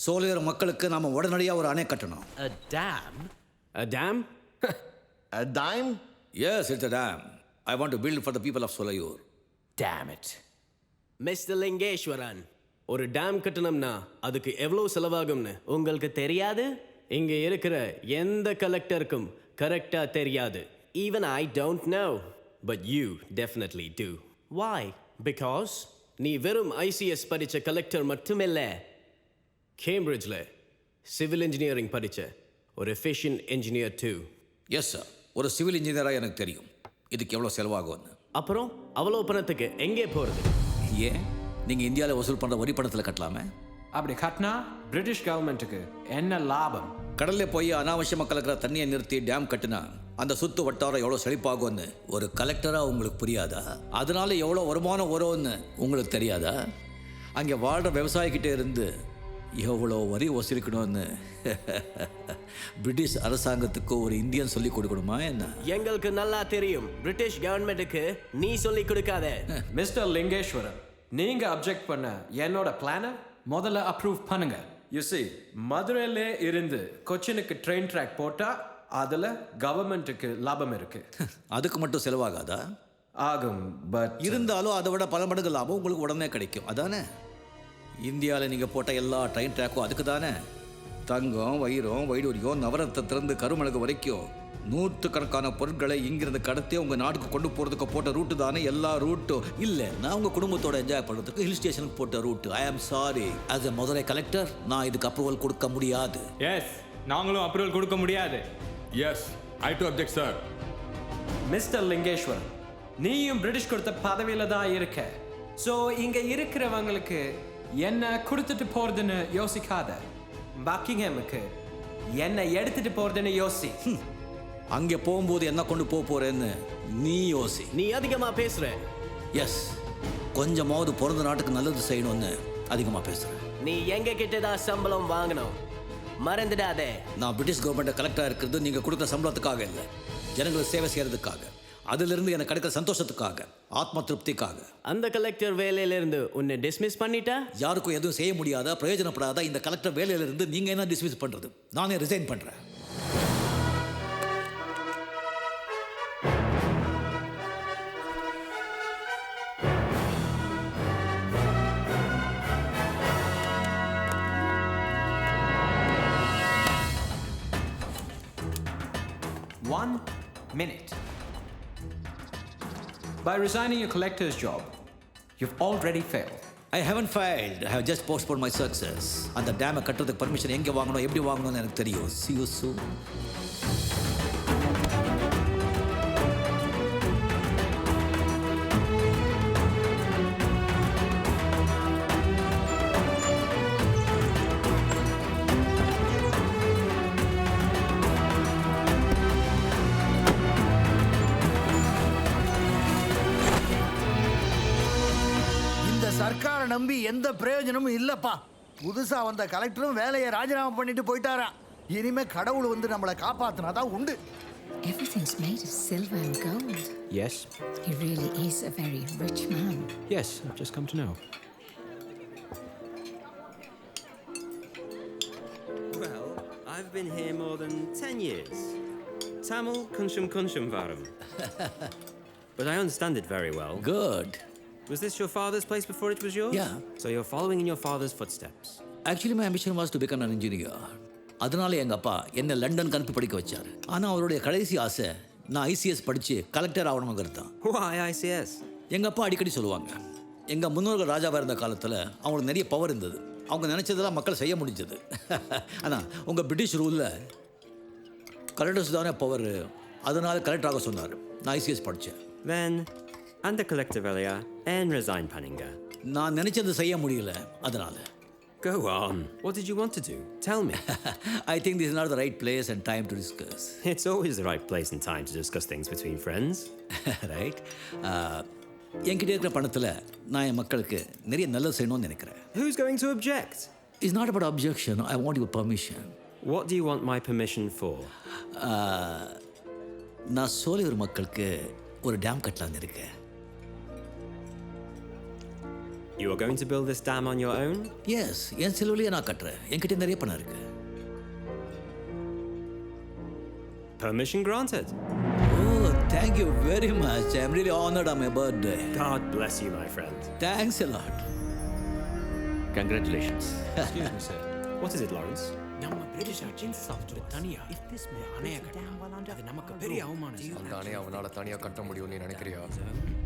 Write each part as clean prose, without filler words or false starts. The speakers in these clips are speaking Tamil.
சோலையூர் மக்களுக்கு நாம் உடனடியாக ஒரு அணை கட்டணும். A dam? A dam? A dime? Yes, it's a dam. I want to build for the people of Solayur. Damn it. Mr. Lingeshwaran, ஒரு டேம் கட்டணும்னா அதுக்கு எவ்வளோ செலவாகும்னு உங்களுக்கு தெரியாது? இங்கே இருக்கிற எந்த கலெக்டருக்கும் கரெக்டாக தெரியாது. Even I don't know. But you definitely do. Why? Because நீ வெறும் ICS படித்த கலெக்டர் மட்டுமில்ல, கேம்பிரிட்ஜில் சிவில் இன்ஜினியரிங் படித்த ஒரு efficient engineer too. Yes sir, ஒரு சிவில் இன்ஜினியராக எனக்கு தெரியும் இதுக்கு எவ்வளோ செலவாகும்னு. அப்புறம் அவ்வளோ பணத்துக்கு எங்கே போகிறது? ஏன் நீங்கள் இந்தியாவில் வசூல் பண்ணுற வரி பணத்தில் கட்டலாமே? அப்படி கட்டினா பிரிட்டிஷ் கவர்மெண்ட்டுக்கு என்ன லாபம்? கடலில் போய் அனாவசியமாக கலக்கிற தண்ணியை நிறுத்தி டேம் கட்டினா அந்த சுற்று வட்டாரம் எவ்வளோ செழிப்பாகும்னு ஒரு கலெக்டராக உங்களுக்கு புரியாதா? அதனால எவ்வளோ வருமானம் வரும்னு உங்களுக்கு தெரியாதா? அங்கே வாழ்கிற விவசாயிக்கிட்டே இருந்து எவ்வளோ வரி வசூலிக்கணும்னு பிரிட்டிஷ் அரசாங்கத்துக்கு ஒரு இந்தியன் சொல்லி கொடுக்கணுமா என்ன? எங்களுக்கு நல்லா தெரியும். பிரிட்டிஷ் கவர்மெண்ட்டுக்கு நீ சொல்லி கொடுக்காத. மிஸ்டர் லிங்கேஸ்வரன், நீங்க அப்ஜெக்ட் பண்ண என்னோட பிளானை முதல்ல அப்ரூவ் பண்ணுங்க. யூ see, மதுரையிலே இருந்து கொச்சினுக்கு ட்ரெயின் ட்ராக் போட்டா அதுல கவர்மெண்ட்டுக்கு லாபம் இருக்கு. அதுக்கு மட்டும் செலவாகாதா? ஆகும், பட் இருந்தாலும் அதை விட பல மடங்கு லாபம் உங்களுக்கு உடனே கிடைக்கும். அதானே இந்தியாவில் நீங்கள் போட்ட எல்லா ட்ரெயின் ட்ராக்கும் அதுக்கு தானே? தங்கம், வைரம், வைடூரியம், நவரத்திலிருந்து கருமணகு வரைக்கும் நூற்றுக்கணக்கான பொருட்களை இங்கிருந்து கடத்தி உங்கள் நாட்டுக்கு கொண்டு போகிறதுக்கு போட்ட ரூட்டு தானே எல்லா ரூட்டும். இல்லை, நான் உங்கள் குடும்பத்தோட என்ஜாய் பண்ணுறதுக்கு ஹில் ஸ்டேஷனுக்கு போட்ட route. I am sorry, as a Madurai collector நான் இதுக்கு அப்ரூவல் கொடுக்க முடியாது. எஸ், நாங்களும் அப்ரூவல் கொடுக்க முடியாது. Yes, I do object sir. Mister Lingeswaran, நீயும் பிரிட்டிஷ் கொடுத்த பதவியில தான் இருக்க. ஸோ இங்க இருக்கிறவங்களுக்கு என்ன கொடுத்துட்டு போறதுன்னு யோசிக்காத. பக்கிங்ஹாமுக்கு என்ன எடுத்துட்டு போறதுன்னு யோசி. அங்கே போகும்போது என்ன கொண்டு போக போறேன்னு நீ யோசி. நீ அதிகமா பேசுற. எஸ், கொஞ்சமாவது பிறந்த நாட்டுக்கு நல்லது செய்யணும்னு அதிகமாக பேசுகிறேன். நீ எங்க கிட்டதான் சம்பளம் வாங்கணும், மறந்துடாதே. நான் பிரிட்டிஷ் கவர்மெண்ட் கலெக்டராக இருக்கிறது நீங்கள் கொடுக்குற சம்பளத்துக்காக இல்லை, ஜனங்களுக்கு சேவை செய்யறதுக்காக, அதிலிருந்து எனக்கு கிடைக்கிற சந்தோஷத்துக்காக, ஆத்ம திருப்திக்காக. அந்த கலெக்டர் வேலையிலிருந்து உன்னை டிஸ்மிஸ் பண்ணிட்டா? யாருக்கும் எதுவும் செய்ய முடியாத, பிரயோஜனப்படாத இந்த கலெக்டர் வேலையிலிருந்து நீங்கள் என்ன டிஸ்மிஸ் பண்ணுறது? நானே ரிசைன் பண்ணுறேன். One minute. By resigning your collector's job, you've already failed. I haven't failed. I have just postponed my success. அந்த டேமை கட்டுறதுக்கு பர்மிஷன் எங்கே வாங்கணும், எப்படி வாங்கணும்னு எனக்கு தெரியும். See you soon. சர்க்காரை நம்பி எந்த பிரயோஜனமும் இல்லப்பா. புதுசா வந்த கலெக்டரும் வேலையை ராஜினாமா பண்ணிட்டு போயிட்டாராம். இனிமே கடவுள் வந்து நம்மளை காப்பாத்தினாதான் உண்டு. Everything's made of silver and gold. Yes. He really is a very rich man. Yes, I've just come to know. Well, I've been here more than 10 years. Tamil kunshum varam. But I understand it very well. Good. Was this your father's place before it was yours? Yeah. So you're following in your father's footsteps. Actually, my ambition was to become an engineer. அதனால எங்கள் அப்பா என்னை லண்டனுக்கு அனுப்பி படிக்க வச்சார். ஆனால் அவருடைய கடைசி ஆசை நான் ஐசிஎஸ் படித்து கலெக்டர் ஆகணுங்கிறது தான். Why ICS? எங்கள் அப்பா அடிக்கடி சொல்லுவாங்க, எங்கள் முன்னோர்கள் ராஜாவாக இருந்த காலத்தில் அவங்களுக்கு நிறைய பவர் இருந்தது, அவங்க நினச்சதெல்லாம் மக்கள் செய்ய முடிஞ்சது. ஆனால் உங்கள் பிரிட்டிஷ் ரூலில் கலெக்டர்ஸ் தானே பவர், அதனால கலெக்டர் ஆக சொன்னார். நான் ஐசிஎஸ் படித்தேன். Then, under collector Velia, and resign Paninga. நான் நினச்சது செய்ய முடியல, அதனால. Go on. What did you want to do? Tell me. I think this is not the right place and time to discuss. It's always the right place and time to discuss things between friends. Right? என்கிட்ட இருக்கிற பணத்தில் நான் என் மக்களுக்கு நிறைய நல்லது செய்யணும்னு நினைக்கிறேன். Who's going to object? It's not about objection. I want your permission. What do you want my permission for? நான் சோலையூர் மக்களுக்கு ஒரு டேம் கட்டலான்னு இருக்கேன். You are going to build this dam on your own? Yes என் செலவுலேயே நான் கட்டுறேன். என்கிட்ட நிறைய பணம் இருக்கு. Permission granted. Oh, thank you very much. I'm really honored on my birthday. God bless you, my friend. Thanks a lot. Congratulations. Excuse me, sir. What is it, Lawrence? நம்ம பிரிட்டிஷ் சாப்பிட்டு தனியா அணைய கட்டலாம் அது நமக்கு பெரிய அவமானம் சார். அந்த அணையை அவனால தனியா கட்ட முடியும் நீ நினைக்கிறியா?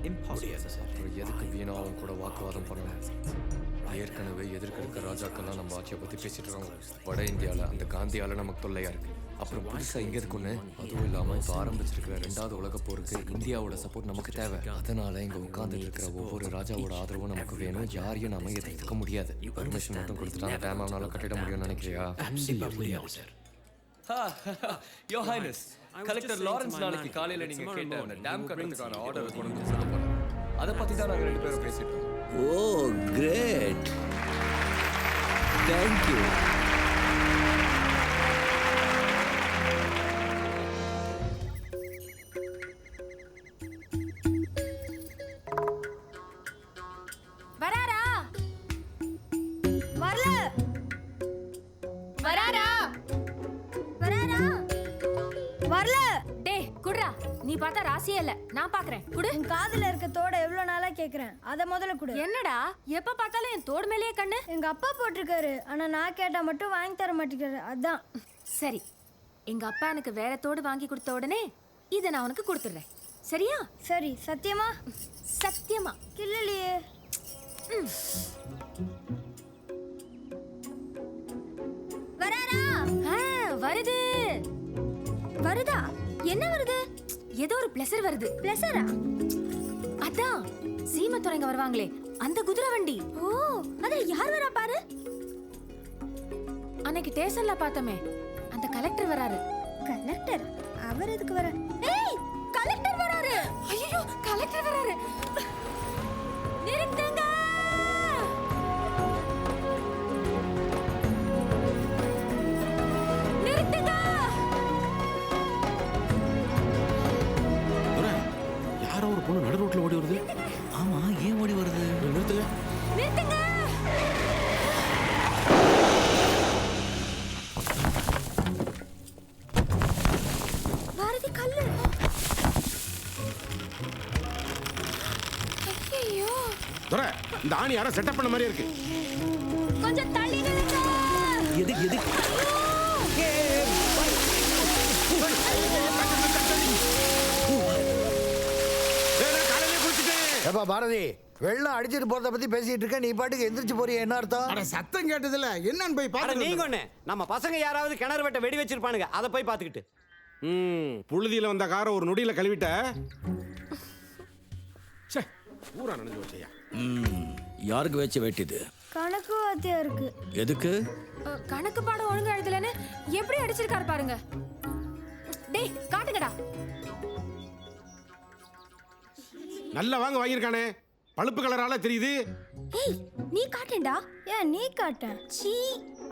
Impossible. அப்புறம் எதுக்கு வீணா அவன் கூட வாக்குவாதம் பண்ணணும்? ஏற்கனவே எதிர்க்க இருக்க ராஜாக்கள்லாம் நம்ம ஆட்சியை பத்தி பேசிட்டு இருக்காங்க. வட இந்தியால அந்த காந்தியால நமக்கு தொல்லையா இருக்கு. அப்புறம் புதுசா இங்க இருக்குன்னு அதுவும் இல்லாம இப்போ ஆரம்பிச்சிருக்கிற 2வது உலக போருக்கு இந்தியாவோட சப்போர்ட் நமக்கு தேவை. அதனால இங்க உட்கார்ந்து இருக்கிற ஒவ்வொரு ராஜாவோட ஆதரவும் நமக்கு வேணும். யாரையும் நாம எதிர்த்துக்க முடியாது. பர்மிஷன் மட்டும் கொடுத்துட்டு அந்த டேம் அவனால கட்டிட முடியும்னு நினைக்கிறியா? கண்டிப்பா முடியாது சார். யோ ஹைனஸ், கலெக்டர் லாரன்ஸ் நாளைக்கு காலையில நீங்க கேட்ட அந்த டேம் கட்டுறதுக்கான ஆர்டர் கொண்டு வந்து சொல்ல போறாங்க. அதை பத்தி தான் நாங்க 2 பேரும் பேசிட்டோம். Oh, great. Thank you. வராரா வரல வராரா வராரா வரல. டேய் குடுறா, நீ பார்த்தா ராசியே இல்ல, நான் பாக்குறேன். குடு. உன் காதுல இருக்க தோட எவ்வளவு நாளா கேக்குறேன், அத முதல்ல குடு. என்னடா எப்ப பார்த்தாலும் என் தோடு மேலேயே கண்ணு? எங்க அப்பா போட்டிருக்காரு, ஆனா நான் கேட்டா மட்டும் வாங்கி தர மாட்டேங்கிறாரு. அதான். சரி, எங்க அப்பா எனக்கு வேற தோடு வாங்கி கொடுத்த உடனே இதை நான் உனக்கு கொடுத்துடுறேன். சரியா? சரி. சத்தியமா? சத்தியமா. கிள்ளலையே. வராரா? வருது. வருதா? என்ன வருது? ஏதோ ஒரு பிளஸர் வருது. பிளஸரா? அதான் சீமத்துறைங்க வருவாங்களே அந்த குதிரை வண்டி. ஓ, அதுல யார் வரா பாரு. அன்னைக்கு ஸ்டேஷன்ல பார்த்தோமே அந்த கலெக்டர் வராரு. கலெக்டர்? அவர் எதுக்கு வர? ஏய், கலெக்டர் வராரு. ஐயோ, கலெக்டர் வராரு. நிறுத்துங்க. நிறுத்துங்க. யாரோ ஒரு பொண்ணு நடு ரோட்ல ஓடி வருது. ஆமா, ஏன் ஓடி வருது? நிறுத்துங்க. நிறுத்துங்க. பாரதி கல்லு. ஐயோ, துரை, இந்த ஆணி யாரோ செட்டப் பண்ண மாதிரி இருக்கு. கொஞ்சம் தள்ளி நில்லுங்க. எது? ஏப்பா பாரதி, வெள்ளம் அடிச்சிட்டு போறத பத்தி பேசிட்டு இருக்க, நீ பாட்டுக்கு எந்திரிச்சு போறிய, என்ன அர்த்தம்? அட சத்தம் கேட்டதுல என்னன்னு போய் பாத்து. நீங்க ஒண்ணு, நம்ம பசங்க யாராவது கிணறு வெட்ட வெடி வச்சிருப்பானுங்க, அதை போய் பாத்துக்கிட்டு. புழுதியில வந்த காரை ஒரு நொடியில கழுவிட்ட. ஊரா நினைஞ்சு வச்சையா. யாருக்கு வச்சு வெட்டிது? கணக்கு வாத்தியா இருக்கு. எதுக்கு? கணக்கு பாடம் ஒழுங்கா எழுதலன்னு எப்படி அடிச்சிருக்காரு பாருங்க. டேய் காட்டுங்கடா. நல்ல வாங்கியிருக்கானே, பழுப்பு கலரால தெரியுது. ஏய், நீ காட்டேன்டா. ஏன் நீ காட்டேன்? சீ,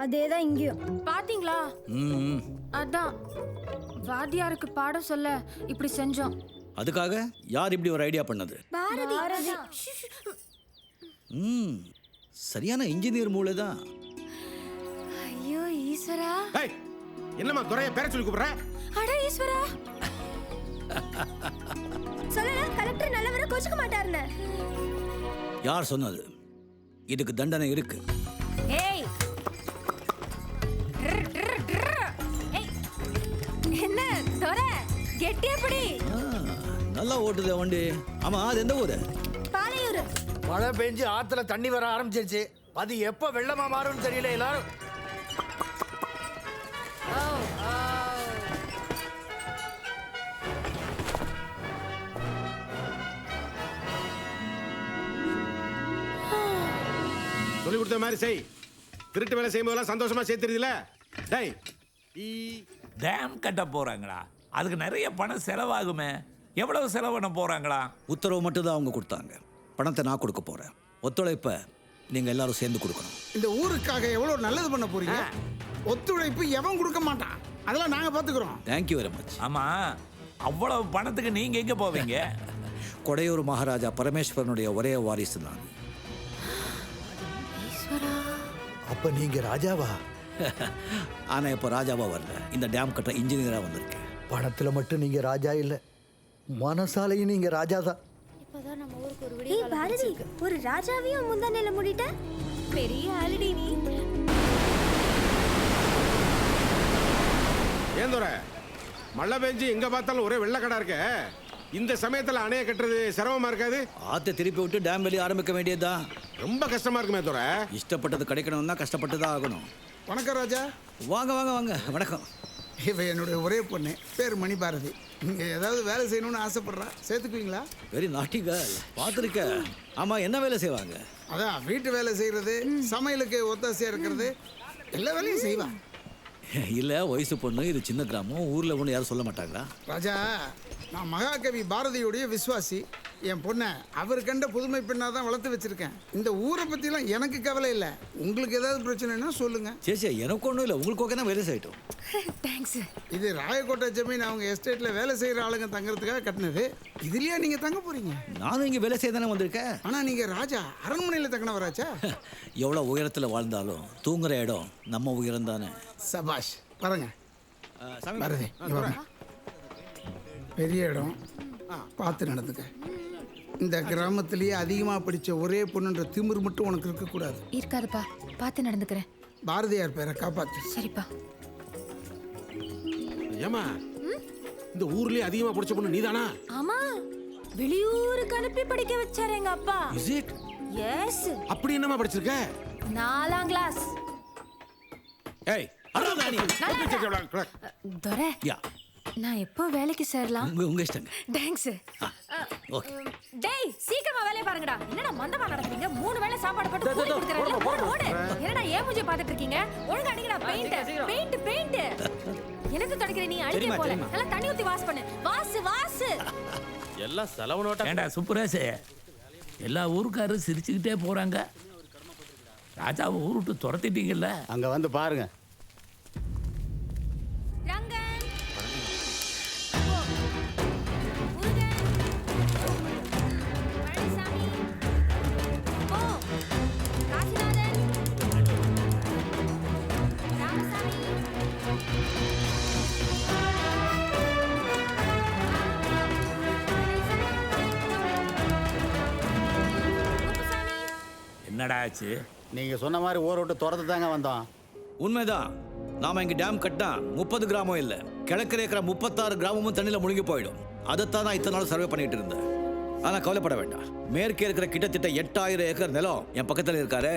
அதேதான் இங்கேயும். பாத்தீங்களா? அதான் வாத்தியாருக்கு பாடம் சொல்ல இப்படி செஞ்சோம். அதுக்காக யார் இப்படி ஒரு ஐடியா பண்ணது? பாரதி. சரியான இன்ஜினியர் மூளை தான். ஐயோ ஈஸ்வரா. என்னம்மா துறைய பேர சொல்லி கூப்பிடுற? அட ஈஸ்வரா. சொல்லல, கலெக்டர் நல்லவரை கோச்சுக்க மாட்டாருல. யார் சொன்னது? இதுக்கு தண்டனை இருக்கு. ஏய், என்ன தோரை கெட்டியா பிடி. நல்லா ஓட்டுது வண்டி. ஆமா, அது எந்த ஊரு? பாலையூர். மழை பெஞ்சு ஆத்துல தண்ணி வர ஆரம்பிச்சிருச்சு. அது எப்ப வெள்ளமா மாறும்னு தெரியல. எல்லாரும் சொல்லி கொடுத்த மாதிரி செய். திருட்டு வேலை செய்யும் போதெல்லாம் சந்தோஷமா சேர்த்துருதுல. டேய், டேம் கட்ட போறாங்களா? அதுக்கு நிறைய பணம் செலவாகுமே. எவ்வளவு செலவு பண்ண போறாங்களா? உத்தரவு மட்டும் தான் அவங்க கொடுத்தாங்க. பணத்தை நான் கொடுக்க போறேன். ஒத்துழைப்ப நீங்க எல்லாரும் சேர்ந்து கொடுக்கணும். இந்த ஊருக்காக எவ்வளவு நல்லது பண்ண போறீங்க. ஒத்துழைப்பு எவன் கொடுக்க மாட்டான், அதெல்லாம் நாங்க பாத்துக்கிறோம். Thank you very much. ஆமா, அவ்வளவு பணத்துக்கு நீங்க எங்க போவீங்க? கொடையூர் மகாராஜா பரமேஸ்வரனுடைய ஒரே வாரிசு நான். அப்ப நீங்க ராஜாவா? ஆனா இப்போ ராஜாவா வரல, இந்த டேம் கட்டுற இன்ஜினியரா வந்திருக்கேன். பணத்துல மட்டும் நீங்க ராஜா இல்ல, மனசாலையும் நீங்க ராஜா தான். ஏய் பாரதி, ஒரு ராஜாவையும் முந்தானையில மூடிட்ட. பெரிய ஆளுடி நீ. ஏந்தோர மழை பெஞ்சு எங்க பார்த்தாலும் ஒரே வெள்ளக்கடா இருக்க. இந்த சமயத்துல அணைய கட்டுறது சிரமமா இருக்காது? ஆத்தை திருப்பி விட்டு டேம் வெளியே ஆரம்பிக்க வேண்டியதுதான். ரொம்ப கஷ்டமா இருக்குமே தோற. இஷ்டப்பட்டது கிடைக்கணும்னா கஷ்டப்பட்டு தான் ஆகணும். வணக்கம் ராஜா. வாங்க வாங்க வாங்க. வணக்கம். இவ என்னுடைய ஒரே பொண்ணு, பேர் மணி பாரதி. நீங்க ஏதாவது வேலை செய்யணும்னு ஆசைப்படுறா, சேர்த்துக்குவீங்களா? வெரி நாட்டி கேர்ள். பார்த்துருக்க. ஆமா, என்ன வேலை செய்வாங்க? அதான் வீட்டு வேலை செய்யறது, சமையலுக்கு ஒத்தாசையா இருக்கிறது, எல்லா வேலையும் செய்வா. இல்ல, வயசு பொண்ணு, இது சின்ன கிராமம், ஊர்ல ஒண்ணு யாரும் சொல்ல மாட்டாங்களா? ராஜா, நான் மகாகவி பாரதியுடைய விசுவாசி. என் பொண்ணை அவர் கண்ட புதுமை பெண்ணாக தான் வளர்த்து வச்சிருக்கேன். இந்த ஊரை பற்றிலாம் எனக்கு கவலை இல்லை. உங்களுக்கு ஏதாவது பிரச்சனைனா சொல்லுங்க. சரி, எனக்கு ஒன்றும் இல்லை. உங்களுக்கு ஓகேனா வேலை செய்யட்டும். தேங்க்ஸ். இது ராயக்கோட்டை ஜமீன், அவங்க எஸ்டேட்டில் வேலை செய்கிற ஆளுங்க தங்குறதுக்காக கட்டினது. இதுலயே நீங்கள் தங்க போறீங்க? நானும் இங்கே வேலை செய்ய தானே வந்திருக்கேன். ஆனால் நீங்கள் ராஜா அரண்மனையில் தங்கினவராச்சா? எவ்வளோ உயரத்தில் வாழ்ந்தாலும் தூங்குற இடம் நம்ம உயரம் தானே. சபாஷ். பாருங்க பாரதி, பெரிய இடம், பார்த்து நடந்துக்க. இந்த கிராமத்திலேயே அதிகமாக படித்த ஒரே பொண்ணுன்ற திமிரு மட்டும் உனக்கு இருக்கக்கூடாது. இருக்காதுப்பா, பார்த்து நடந்துக்கிறேன். பாரதியார் பேரை காப்பாத்து. சரிப்பா. ஏமா, இந்த ஊர்லயே அதிகமா படிச்ச பொண்ணு நீதானா? ஆமா, வெளியூருக்கு அனுப்பி படிக்க வச்சாரு எங்க அப்பா. Is it? எஸ். அப்படி என்னமா படிச்சிருக்க? 4ஆம் கிளாஸ். ஏய், அறடா நீ. துரை, யா, நான் எப்போ வேலைக்கு சேரலாம்? உங்க இஷ்டங்க. தேங்க்ஸ். ஓகே. டேய், சீக்கிரமா வேலைய பாருங்கடா. என்னடா மந்தமா நடக்குறீங்க? 3 வேளை சாப்பாடு போட்டு கூலி குடுக்குறேன்ல. ஓடு. என்னடா ஏன் மூஞ்சி பாத்துட்டு இருக்கீங்க? ஒழுங்கா அடிங்கடா. பெயிண்ட். எனக்கு தொடக்கிற நீ அடிக்க போல. நல்லா தண்ணி ஊத்தி வாஷ் பண்ணு. வாஷ். எல்லாம் செலவு நோட்டா. ஏண்டா சுப்புரேஷ், எல்லா ஊருக்காரும் சிரிச்சுக்கிட்டே போறாங்க. ராஜாவை ஊர் விட்டு துரத்திட்டீங்கல்ல? அங்க வந்து பாருங்க. ரங்கன், பழனிசாமி, காசிநாதன், ராமசாமி, என்னடா ஆச்சு? நீங்க சொன்ன மாதிரி ஊரை விட்டு துரத்து தாங்க வந்தோம். உண்மைதான். நாம இங்க டேம் கட்டினா 30 கிராமம் இல்ல, கிழக்கு இருக்கிற 36 கிராமமும் தண்ணியில முழுகி போயிடும். அதைத்தான் நான் இத்தனை நாள் சர்வே பண்ணிட்டு இருந்தேன். ஆனா கவலைப்பட வேண்டாம். மேற்கே இருக்கிற கிட்டத்தட்ட 8000 ஏக்கர் நிலம் என் பக்கத்தில் இருக்காரு.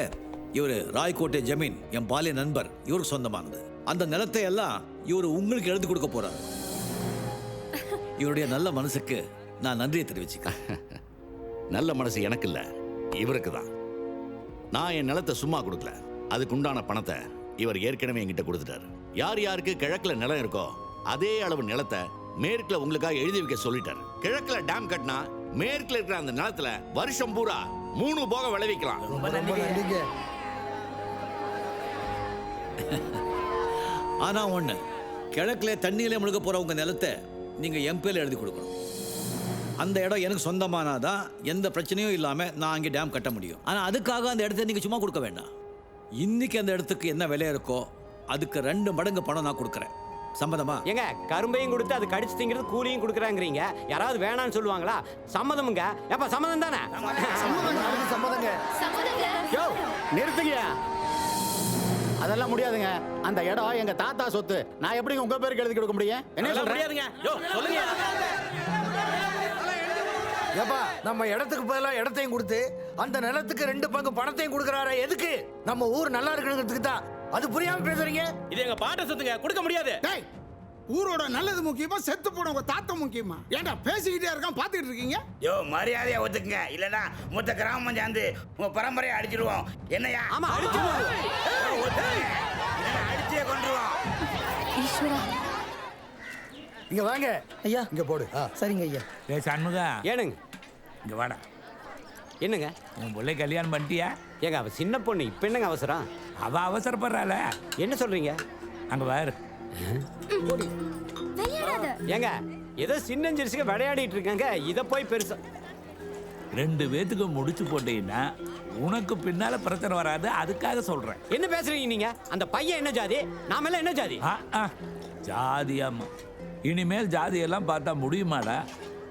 இவரு ராய்கோட்டை ஜமீன் என் பாலிய நண்பர், இவருக்கு சொந்தமானது. அந்த நிலத்தை எல்லாம் இவரு உங்களுக்கு எழுதி கொடுக்க போறாரு. இவருடைய நல்ல மனசுக்கு நான் நன்றியை தெரிவிச்சுக்கிறேன். நல்ல மனசு எனக்கு இல்ல, இவருக்கு தான். நான் என் நிலத்தை சும்மா கொடுக்கல, அதுக்கு உண்டான பணத்தை இவர் ஏற்கனவே என்கிட்ட கொடுத்துட்டாரு. யார் யாருக்கு கிழக்குல நிலம் இருக்கோ அதே அளவு நிலத்தை மேற்குல உங்களுக்காக எழுதி வைக்க சொல்லிட்டாரு. கிழக்குல டேம் கட்டினா மேற்குல இருக்கிற அந்த நிலத்துல வருஷம் பூரா 3 போக விளைவிக்கலாம். ஆனா ஒண்ணு, கிழக்குல தண்ணியில முழுக போற உங்க நிலத்தை நீங்க எம்பியில் எழுதி கொடுக்கணும். அந்த இடம் எனக்கு சொந்தமானாதான் எந்த பிரச்சனையும் இல்லாம நான் அங்கே டேம் கட்ட முடியும். ஆனா அதுக்காக அந்த இடத்த நீங்க சும்மா கொடுக்க வேண்டாம். இன்னைக்கு அந்த இடத்துக்கு என்ன விலை இருக்கோ அதுக்கு 2 மடங்கு பணம் நான் கொடுக்குறேன். சம்மதமா? ஏங்க, கரும்பையும் கொடுத்து அது கடிச்சு திங்கிறது கூலியும் கொடுக்குறாங்கிறீங்க. யாராவது வேணான்னு சொல்லுவாங்களா? சம்மதமுங்க. ஏப்பா சம்மதம் தானே? சம்மதங்க. யோ, நிறுத்துங்க. அதெல்லாம் முடியாதுங்க. அந்த இடம் எங்க தாத்தா சொத்து. நான் எப்படி உங்க பேருக்கு எழுதி கொடுக்க முடியும்? என்ன சொல்ல முடியாதுங்க. யோ, சொல்லுங்க. ஏப்பா, நம்ம இடத்துக்கு பதிலா இடத்தையும் கொடுத்து அந்த நிலத்துக்கு 2 பங்கு பணத்தையும் கொடுக்கறாரே, எதுக்கு? நம்ம ஊர் நல்லா இருக்கணுங்கிறதுக்கு தான். அது புரியாம பேசுறீங்க? இது எங்க பாட்ட சொத்துங்க, கொடுக்க முடியாது. டேய், ஊரோட நல்லது முக்கியமா, செத்து போன உங்க தாத்தா முக்கியமா? ஏன்டா பேசிக்கிட்டே இருக்கான், பாத்துக்கிட்டு இருக்கீங்க? யோ, மரியாதையா ஒத்துக்குங்க, இல்லனா மொத்த கிராமம் சேர்ந்து உங்க பரம்பரையை அடிச்சிடுவோம். என்னையா? ஆமா, அடிச்சிடுவோம். அடிச்சே கொண்டுருவோம். ஈஸ்வரா, இங்க வாங்க ஐயா. இங்க போடு. சரிங்க ஐயா. ஏ சண்முகா, ஏனுங்க? இங்க வாடா. என்னங்க? உன் பிள்ளை கல்யாணம் பண்ணிட்டியா? ஏங்க, அவ சின்ன பொண்ணு, இப்ப என்னங்க அவசரம்? அவ அவசரப்படுறாள. என்ன சொல்றீங்க? அங்க பாரு. விளையாடாத. ஏங்க, ஏதோ சின்னஞ்சிரிசுக்கு விளையாடிட்டு இருக்காங்க, இத போய் பெருசா. 2 பேத்துக்கு முடிச்சு போட்டீங்கன்னா உனக்கு பின்னால பிரச்சனை வராது, அதுக்காக சொல்றேன். என்ன பேசுறீங்க நீங்க? அந்த பையன் என்ன ஜாதி, நாமெல்லாம் என்ன ஜாதி? ஜாதியாம்மா, இனிமேல் ஜாதியெல்லாம் பார்த்தா முடியுமாடா?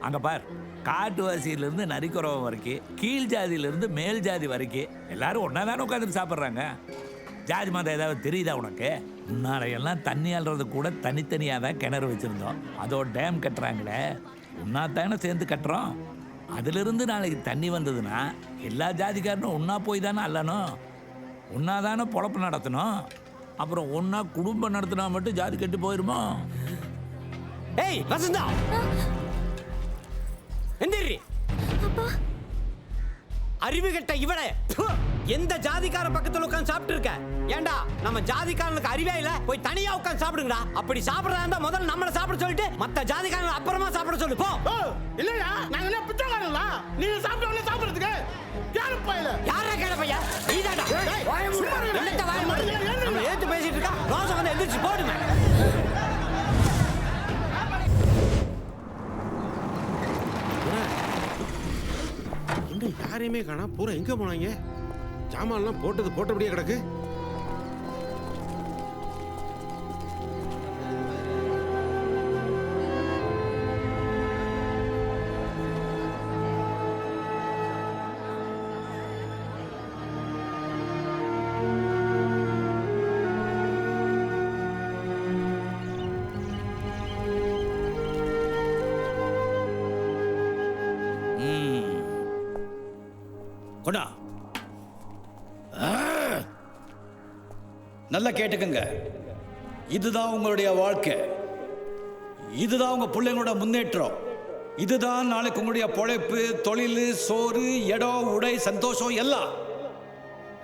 அங்க பார், காட்டுவாசியிலிருந்து நரிக்குறவன் வரைக்கும், கீழ் ஜாதியிலிருந்து மேல் ஜாதி வரைக்கும் எல்லாரும் ஒன்னா தானே உட்காந்துட்டு சாப்பிட்றாங்க. ஜாதி மதம் ஏதாவது தெரியுதா உனக்கு? முன்னாலையெல்லாம் தண்ணி அல்றது கூட தனித்தனியாக தான் கிணறு வச்சுருந்தோம். அதோ டேம் கட்டுறாங்களே, ஒன்றா தானே சேர்ந்து கட்டுறோம். அதிலிருந்து நாளைக்கு தண்ணி வந்ததுன்னா எல்லா ஜாதிக்காரனும் ஒன்றா போய் தானே அல்லணும், ஒன்றா தானே பொழப்பு நடத்தணும். அப்புறம் ஒன்றா குடும்பம் நடத்தினா மட்டும் ஜாதி கட்டி போயிருமோ? ஏய் வசந்தா, எந்திரி. அறிவு கெட்ட இவளே, எந்த ஜாதிக்கார பக்கத்துல உட்கார்ந்து சாப்பிட்டு இருக்க? ஏண்டா நம்ம ஜாதிக்காரனுக்கு அறிவே இல்ல? போய் தனியா உட்கார்ந்து சாப்பிடுங்கடா. அப்படி சாப்பிடுறதா இருந்தா முதல்ல நம்மள சாப்பிட சொல்லிட்டு மத்த ஜாதிக்காரங்க அப்புறமா சாப்பிட சொல்லு போ. இல்லையா, நாங்க என்ன பிச்சைக்காரங்களா? நீங்க சாப்பிட்டவங்க சாப்பிடுறதுக்கு யாரு பையல? யாரா கேட பையா? நீதாடா. என்னத்த வாய் மூடு? நம்ம ஏத்து பேசிட்டு இருக்கா? ரோசம் வந்து எந்திரிச்சு போடுங்க. இன்னும் யாரையுமே காணா, பூரா எங்க போனாங்க? ஜாமான்லாம் போட்டது போட்டபடியே கிடக்கு. கொண்டா. நல்லா கேட்டுக்கங்க, இதுதான் உங்களுடைய வாழ்க்கை, இதுதான் உங்க பிள்ளைங்களோட முன்னேற்றம், இதுதான் நாளைக்கு உங்களுடைய பொழைப்பு, தொழில், சோறு, இடம், உடை, சந்தோஷம் எல்லாம்.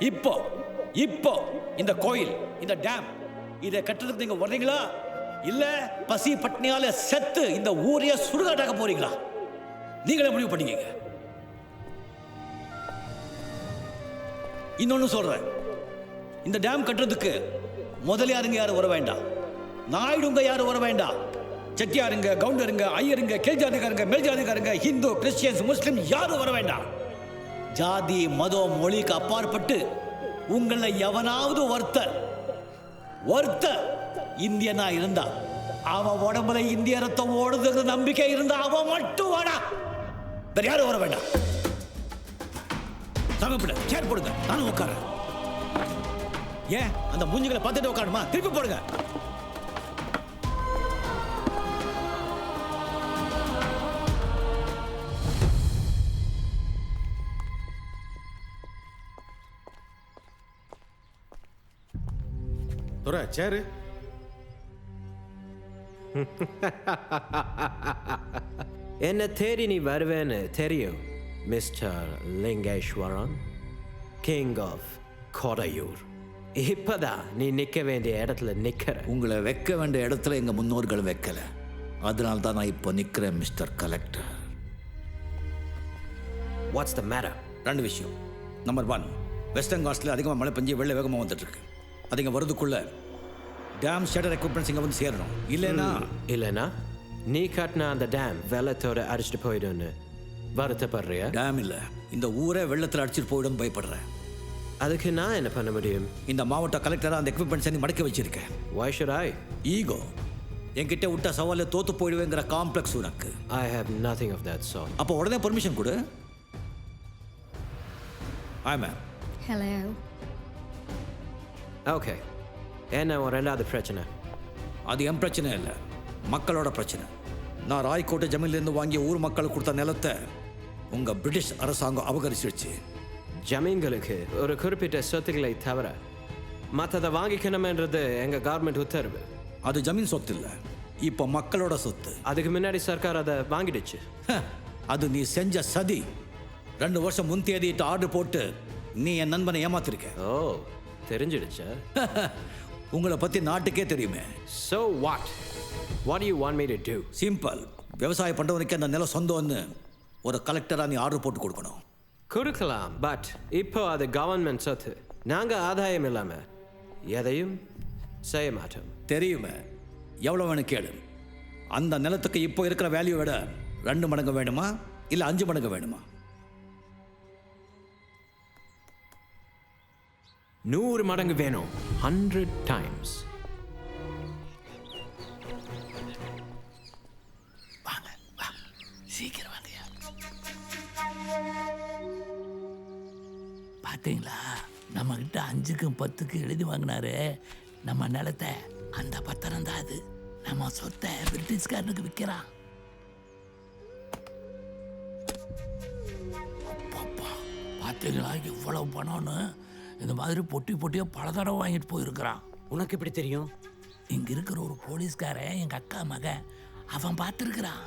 இப்போ இப்போ இந்த கோயில், இந்த டேம், இதை கட்டுறதுக்கு நீங்க வர்றீங்களா இல்ல பசி பட்னியால செத்து இந்த ஊரைய சுடுகாட்டாக்க போறீங்களா? நீங்களே முடிவு பண்ணிக்கங்க. இன்னொன்னு சொல்றேன், இந்த டேம் கட்டுறதுக்கு முதலியாருங்க யாரும் வர வேண்டாம், நாயுடுங்க யாரும் வர வேண்டாம், செட்டியாருங்க, கவுண்டருங்க, ஐயருங்க, கீழ்ஜாதிகாரங்க, மேல்ஜாதிகாரங்க, ஹிந்து, கிறிஸ்டியன்ஸ், முஸ்லிம் யாரும் வர வேண்டாம். ஜாதி மதம் மொழிக்கு அப்பாற்பட்டு உங்களை எவனாவது ஒருத்தர் இந்தியனா இருந்தா, அவன் உடம்புல இந்திய ரத்தம் ஓடுது நம்பிக்கை இருந்தா அவன் மட்டும் வாடா, வேற யாரும் வர வேண்டாம். சமப்பிட சேர் போடுங்க, நானும் உட்காரேன். ஏன் அந்த மூஞ்சிகளை பார்த்துட்டு உட்காருமா? திருப்பி போடுங்க. துரை சேரு. என்ன தேடி நீ வருவேன்னு தெரியும் mister Lingeswaran, king of Kodayur. இப்பதான் நீ நிக்க வேண்டிய இடத்துல நிக்கிற. உங்களை வைக்க வேண்டிய இடத்துல எங்க முன்னோர்கள் வைக்கல, அதனால தான் நான் இப்போ நிக்கிறேன் mister collector. What's the matter? 2 விஷயம். நம்பர் 1, வெஸ்டர்ன் காட்ஸ்ல அதிகமாக மழை பெஞ்சு வெள்ள வேகமாக வந்துட்டு இருக்கு. அது இங்கே வரதுக்குள்ள டேம் ஷட்டர் எக்யூப்மெண்ட்ஸ் இங்கே வந்து சேரணும். இல்லைன்னா நீ கட்டின அந்த டேம் வெள்ளத்தோட அடிச்சுட்டு போயிடும்னு வருத்தப்படுறியா? டேம் இல்லை, இந்த ஊரே வெள்ளத்தில் அடிச்சுட்டு போயிடும் பயப்படுறேன். அதுக்கு நான் என்ன பண்ண முடியும்? இந்த மாவட்ட கலெக்டராக அந்த எக்யூப்மெண்ட்ஸ் நீ மடக்கி வச்சிருக்கேன். Why should I? ஈகோ. என்கிட்ட விட்ட சவால தோத்து போயிடுவேங்கிற காம்ப்ளெக்ஸ் உனக்கு. I have nothing of that sort. அப்போ உடனே பெர்மிஷன் கொடு. Hi ma'am. Hello. Okay. என்ன ஒரு ரெண்டாவது பிரச்சனை? அது என் பிரச்சனை இல்லை, மக்களோட பிரச்சனை. நான் ராய்கோட்டை ஜமீன்லேருந்து வாங்கிய ஊர் மக்களுக்கு கொடுத்த நிலத்தை உங்க பிரிட்டிஷ் அரசாங்கம் அபகரிச்சிருச்சு. ஜமீன்களுக்கு ஒரு குறிப்பிட்ட சொத்துக்களை தவிர மற்றதை வாங்கிக்கணும்ன்றது எங்க கவர்மெண்ட் உத்தரவு. அது ஜமீன் சொத்து இல்லை, இப்போ மக்களோட சொத்து. அதுக்கு முன்னாடி சர்க்கார் அதை வாங்கிடுச்சு. அது நீ செஞ்ச சதி. 2 வருஷம் முன் தேதிட்டு ஆர்டர் போட்டு நீ என் நண்பனை ஏமாத்திருக்க. ஓ, தெரிஞ்சிடுச்சா? உங்களை பத்தி நாட்டுக்கே தெரியுமே. So what? What do you want me to do? Simple. விவசாயம் பண்றவனுக்கு அந்த நிலம் சொந்தம்னு ஒரு கலெக்டரா நீ ஆர்டர் போட்டு கொடுக்கணும். கொடுக்கலாம், பட் இப்போ அது கவர்மெண்ட் சொத்து. நாங்க ஆதாயம் இல்லாம எதையும் செய்ய மாட்டோம். தெரியுமே, எவ்வளவு வேணும் கேளு. அந்த நிலத்துக்கு இப்போ இருக்கிற வேல்யூ விட 2 மடங்கு வேணுமா இல்ல 5 மடங்கு வேணுமா? 100 மடங்கு வேணும். 100 times. சீக்கிரம் வாங்கய்யா. பார்த்தீங்களா, நம்ம கிட்ட 5க்கு 10க்கு எழுதி வாங்கினாரு நம்ம நிலத்தை. அந்த பத்திரம் தான் அது. நம்ம சொத்தை பிரிட்டிஷ்காரனுக்கு விற்கிறான். பார்த்தீங்களா எவ்வளவு பணம்னு? இந்த மாதிரி பொட்டி பொட்டியா பல தடவை வாங்கிட்டு போயிருக்கிறான். உனக்கு எப்படி தெரியும்? இங்க இருக்கிற ஒரு போலீஸ்காரன் எங்க அக்கா மகன், அவன் பார்த்துருக்கிறான்.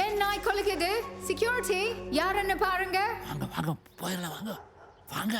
ஏன் நாய் கொலைக்குது? செக்யூரிட்டி யாருன்னு பாருங்க. வாங்க வாங்க போயிடலாம், வாங்க வாங்க.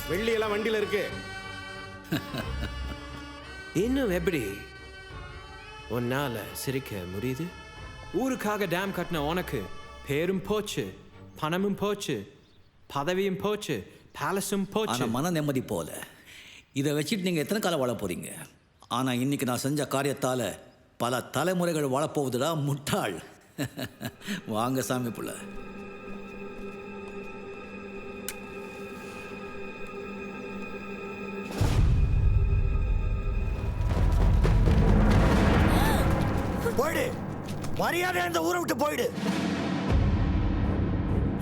வெள்ளி எல்லாம் வண்டியில இருக்கு. இன்னும் எப்படி உன்னால சிரிக்க முடியுது? ஊருக்காக டேம் கட்டின உனக்கு பேரும் போச்சு, பணமும் போச்சு, பதவியும் போச்சு, பேலஸும் போச்சு. ஆனால் மன நிம்மதி போல. இதை வச்சுட்டு நீங்கள் எத்தனை காலம் வாழ போறீங்க? ஆனால் இன்னைக்கு நான் செஞ்ச காரியத்தால் பல தலைமுறைகள் வாழப்போகுதுடா முட்டாள். வாங்க சாமி புள்ள. போயிடு, மரியாதை இந்த ஊரை விட்டு போயிடு.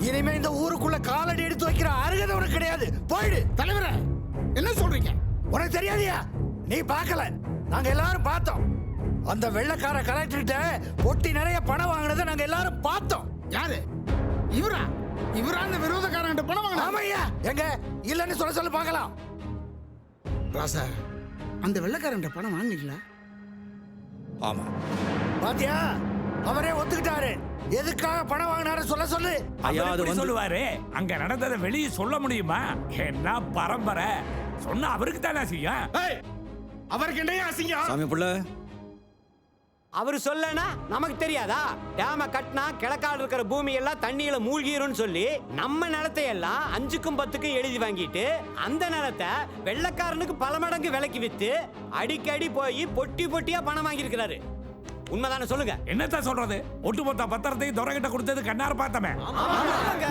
இனிமே இந்த ஊருக்குள்ள காலடி எடுத்து வைக்கிற அருகதை உனக்கு கிடையாது. போயிடு. தலைவரே, என்ன சொல்றீங்க? உனக்கு தெரியாதியா? நீ பார்க்கல, நாங்க எல்லாரும் பார்த்தோம். அந்த வெள்ளைக்கார கலெக்டர்கிட்ட பொட்டி நிறைய பணம் வாங்கினதை நாங்க எல்லாரும் பார்த்தோம். யாரு? இவரா? இவரா அந்த விரோதக்காரன் பணம் வாங்கினா? ஆமையா, எங்க இல்லன்னு சொல்ல பார்க்கலாம். ராசா, அந்த வெள்ளைக்காரன் பணம் வாங்கினீங்களா? ஆமா. பாத்தியா, அவரே ஒத்துக்கிட்டாரு. எதுக்காக பணம் வாங்கினாரு சொல்ல சொல்லு. சொல்லுவாரு. அங்க நடந்ததை வெளியே சொல்ல முடியுமா? என்ன பரம்பரை சொன்னா அவருக்கு தானே செய்யும். அவருக்கு என்ன அசிங்கம்? சாமி புள்ள, அவரு சொல்லனா நமக்கு தெரியாதா? டேம கட்டினா கிழக்கால இருக்கிற பூமி எல்லாம் தண்ணியில மூழ்கிரும்னு சொல்லி நம்ம நிலத்தை எல்லாம் 5க்கும் 10க்கும் எழுதி வாங்கிட்டு அந்த நிலத்தை வெள்ளைக்காரனுக்கு பல மடங்கு விலைக்கு வித்து அடிக்கடி போய் பொட்டி பொட்டியா பணம் வாங்கி இருக்கிறாரு. உண்மைதானே சொல்லுங்க? என்னத்தான் சொல்றது? ஒட்டுமொத்த பத்திரத்தையும் துரைகிட்ட கொடுத்தது கண்ணார பார்த்தமே.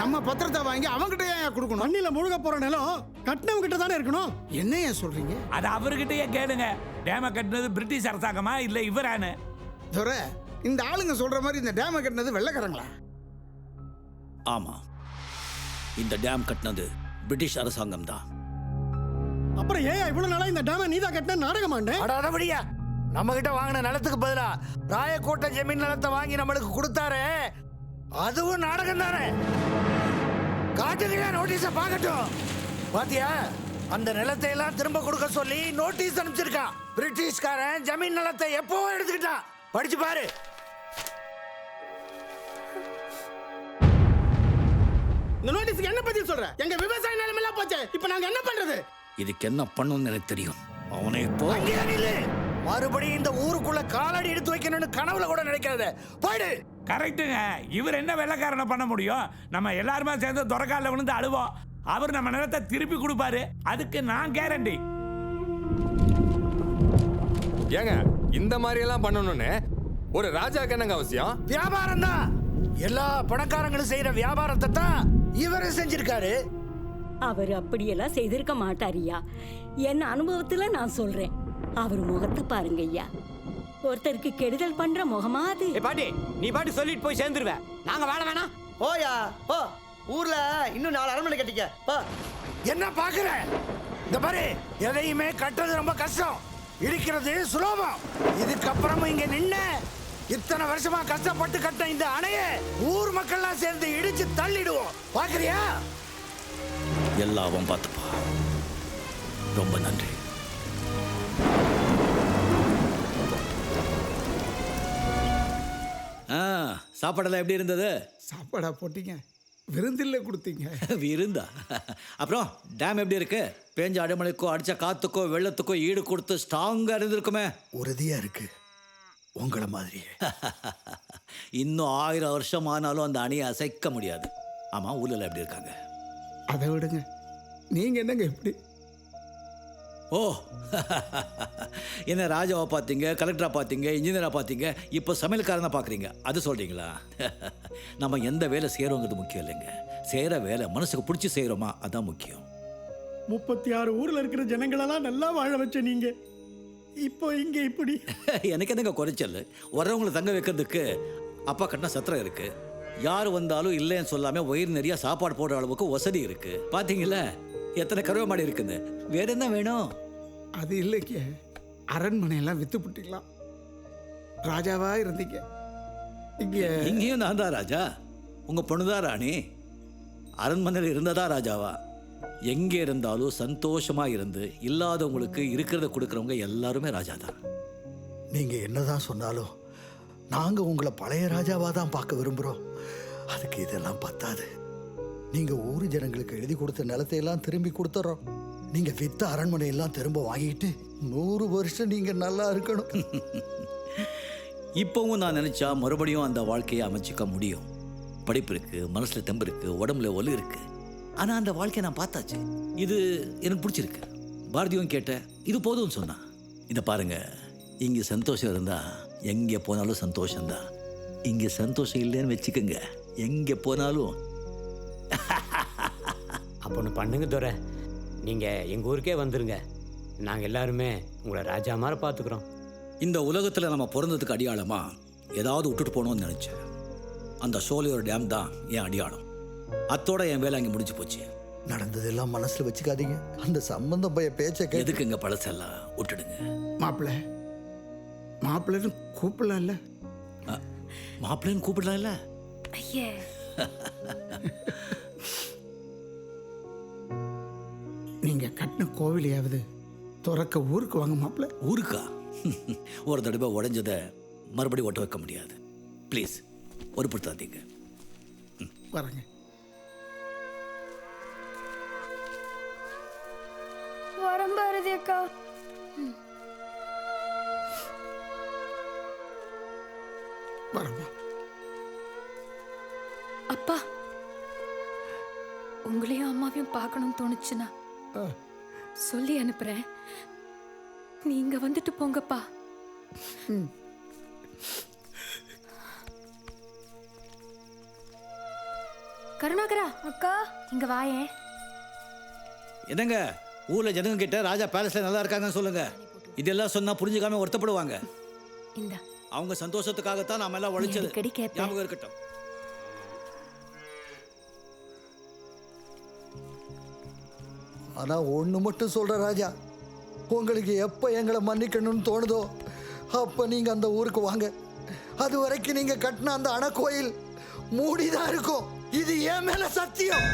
நம்ம பத்திரத்தை வாங்கி அவங்கிட்ட ஏன் கொடுக்கணும்? தண்ணியில முழுக போற நிலம் கட்டினவங்க கிட்ட தானே இருக்கணும். என்னையா சொல்றீங்க? அது அவர்கிட்டயே கேளுங்க. டேம கட்டினது பிரிட்டிஷ் அரசாங்கமா இல்ல இவரானு? துரை, இந்த ஆளுங்க சொல்ற மாதிரி இந்த டேம் கட்டினது வெள்ளைக்காரங்களா? ஆமா, இந்த டேம் கட்டினது பிரிட்டிஷ் அரசாங்கம் தான். அப்புறம் ஏன் இவ்வளவு நாளா இந்த டேம் நீதா கட்டின நாடகமாண்டே? அடாதபடியா, நம்ம கிட்ட வாங்கின நிலத்துக்கு பதிலா ராயக்கோட்டை ஜமீன் நிலத்தை வாங்கி நம்மளுக்கு கொடுத்தாரு. அதுவும் நாடகம் தானே. காட்டுங்க, நோட்டீஸ பார்க்கட்டும். பாத்தியா, அந்த நிலத்தை எல்லாம் திரும்ப கொடுக்க சொல்லி நோட்டீஸ் அனுப்பிச்சிருக்கான். பிரிட்டிஷ்காரன் ஜமீன் நிலத்தை எப்பவும் எடுத்துக்கிட்டான். படிச்சு பாரு. இந்த நோட்டீஸ்க்கு என்ன பதில் சொல்ற? எங்க விவசாய நிலம் எல்லாம் போச்சு. இப்போ நாங்க என்ன பண்றது? இதுக்கு என்ன பண்ணணும்னு எனக்கு தெரியும். அவனை இப்போ மறுபடியும் இந்த ஊருக்குள்ள காலடி எடுத்து வைக்கணும்னு கனவுல கூட நினைக்காத. போயிடு. கரெக்டுங்க. இவர் என்ன வெள்ளைக்காரனை பண்ண முடியும்? நம்ம எல்லாருமே சேர்ந்து துரைக்கால விழுந்து அழுவோம். அவர் நம்ம நிலத்தை திருப்பி கொடுப்பாரு. அதுக்கு நான் கேரண்டி. ஏங்க இந்த மாதிரி எல்லாம் பண்ணணும்னு ஒரு ராஜாக்கு என்னங்க அவசியம்? வியாபாரம் தான். எல்லா பணக்காரங்களும் செய்யற வியாபாரத்தை தான் இவரு செஞ்சிருக்காரு. அவர் அப்படியெல்லாம் செய்திருக்க மாட்டாரியா. என் அனுபவத்துல நான் சொல்றேன். அவர் முகத்தை பாருங்க ஐயா. ஒருத்தருக்கு கெடுதல் பண்ற முகமா அது? பாட்டி, நீ பாட்டு சொல்லிட்டு போய் சேர்ந்துருவ. நாங்க வாழ வேணாம். ஓயா போ. ஊர்ல இன்னும் 4 அரண்மனை கட்டிக்க. போ. என்ன பாக்குற? இந்த பாரு, எதையுமே கட்டுறது ரொம்ப கஷ்டம், இடிக்கிறது சுலபம். இதுக்கப்புறமும் இங்க நின்ன இத்தனை வருஷமா கஷ்டப்பட்டு கட்ட இந்த அணைய ஊர் மக்கள்லாம் சேர்ந்து இடிச்சு தள்ளிடுவோம். பாக்குறியா? எல்லாம் பார்த்துப்பா. ரொம்ப நன்றி. சாப்பாடெல்லாம் எப்படி இருந்தது? சாப்பாடா போட்டீங்க, விருந்தில்ல கொடுத்தீங்க. விருந்தா? அப்புறம் டேம் எப்படி இருக்கு? பேஞ்ச அடைமழைக்கோ அடிச்ச காத்துக்கோ வெள்ளத்துக்கோ ஈடு கொடுத்து ஸ்ட்ராங்கா இருந்திருக்குமே. உறுதியா இருக்கு, உங்களை மாதிரியே. இன்னும் 1000 வருஷம் ஆனாலும் அந்த அணையை அசைக்க முடியாது. ஆமா, ஊர்ல எப்படி இருக்காங்க? அதை விடுங்க, நீங்க என்னங்க எப்படி? ஓ, என்ன ராஜாவை பார்த்தீங்க, கலெக்டரா பார்த்தீங்க, இன்ஜினியரா பார்த்தீங்க, இப்போ சமையல்காரனா பார்க்குறீங்க, அது சொல்றீங்களா? நம்ம எந்த வேலை செய்கிறோங்கிறது முக்கியம் இல்லைங்க. செய்கிற வேலை மனசுக்கு பிடிச்சி செய்கிறோமா, அதான் முக்கியம். 36 ஊர்ல இருக்கிற ஜனங்களெல்லாம் நல்லா வாழ வச்ச நீங்க இப்போ இங்க இப்படி. எனக்கு என்னங்க குறைச்சல்? வர்றவங்களை தங்க வைக்கிறதுக்கு அப்பா கட்டின சத்திரம் இருக்கு. யார் வந்தாலும் இல்லைன்னு சொல்லாம வயிறு நிறைய சாப்பாடு போடுற அளவுக்கு வசதி இருக்கு. பாத்தீங்களா எத்தனை கருவ மாடி இருக்குன்னு? வேற என்ன வேணும்? அது இல்லைங்க, அரண்மனையெல்லாம் வித்து போட்டீங்களா? ராஜாவா இருந்தீங்க, இங்கேயும் நான் தான் ராஜா, உங்க பொண்ணுதான் ராணி. அரண்மனையில் இருந்ததா ராஜாவா? எங்கே இருந்தாலும் சந்தோஷமா இருந்து இல்லாதவங்களுக்கு இருக்கிறத கொடுக்கறவங்க எல்லாருமே ராஜா தான். நீங்க என்னதான் சொன்னாலும் நாங்க உங்களை பழைய ராஜாவா தான் பார்க்க விரும்புறோம். அதுக்கு இதெல்லாம் பத்தாது. நீங்க ஊர் ஜனங்களுக்கு எழுதி கொடுத்த நிலத்தை எல்லாம் திரும்பி கொடுத்துறோம். நீங்க வித்த அரண்மனை எல்லாம் திரும்ப வாங்கிட்டு 100 வருஷம் நீங்க நல்லா இருக்கணும். இப்பவும் நான் நினைச்சா மறுபடியும் அந்த வாழ்க்கையை அமைச்சிக்க முடியும். படிப்பு இருக்கு, மனசுல தெம்பு இருக்கு, உடம்புல ஒலு இருக்கு. ஆனா அந்த வாழ்க்கையை நான் பார்த்தாச்சு. இது எனக்கு பிடிச்சிருக்கு. பாரதியும் கேட்ட இது போதும்னு சொன்னா. இதை பாருங்க, இங்க சந்தோஷம் இருந்தா எங்கே போனாலும் சந்தோஷம்தான். இங்க சந்தோஷம் இல்லைன்னு வச்சுக்கோங்க, எங்க போனாலும். அப்போ ஒன்று பண்ணுங்க தோற, நீங்க எங்க ஊருக்கே வந்துருங்க. நாங்க எல்லாருமே உங்களை ராஜா மாதிரி பார்த்துக்கிறோம். இந்த உலகத்துல நம்ம பிறந்ததுக்கு அடியாளமா ஏதாவது விட்டுட்டு போனோம்னு நினைச்சேன். அந்த சோலையோர் டேம் தான் என் அடியாளம். அத்தோட என் வேலை அங்கே முடிஞ்சு போச்சு. நடந்ததெல்லாம் மனசுல வச்சுக்காதீங்க. அந்த சம்பந்தம் பைய பேச்ச எதுக்குங்க பழசெல்லாம் விட்டுடுங்க. மாப்பிள்ளை மாப்பிள்ளைன்னு கூப்பிடலாம்ல? மாப்பிள்ளைன்னு கூப்பிடலாம்ல? ஐயே, நீங்க கட்டின கோவிலையாவது துறக்க ஊருக்கு வாங்க மாப்பிள்ளை. ஊருக்கா? ஒரு தடவை உடைஞ்சதை மறுபடியும் ஒட்ட வைக்க முடியாது. ப்ளீஸ் ஒருப்படுத்தாதீங்க. வரங்க. வரம் பாரதி அக்கா. வரமா. அப்பா, உங்களையும் அம்மாவையும் பார்க்கணும்னு தோணுச்சுன்னா சொல்லி அனுப்புறேன். நீங்க வந்துட்டு போங்கப்பா. கருணாகரா அக்கா, இங்க வாயேன். என்னங்க, ஊர்ல ஜனங்க கிட்ட ராஜா பேலஸ்ல நல்லா இருக்காங்கன்னு சொல்லுங்க. இதெல்லாம் சொன்னா புரிஞ்சுக்காம வருத்தப்படுவாங்க. இந்த அவங்க சந்தோஷத்துக்காகத்தான் நாம எல்லாம் உழைச்சது. ஞாபகம் இருக்கட்டும். ஆனா ஒண்ணு மட்டும் சொல்ற ராஜா, உங்களுக்கு எப்ப எங்களை மன்னிக்கணும்னு தோணுதோ அப்ப நீங்க அந்த ஊருக்கு வாங்க. அது வரைக்கும் நீங்க கட்டின அந்த அணை கோயில் மூடிதான் இருக்கும். இது என் மேல சத்தியம்.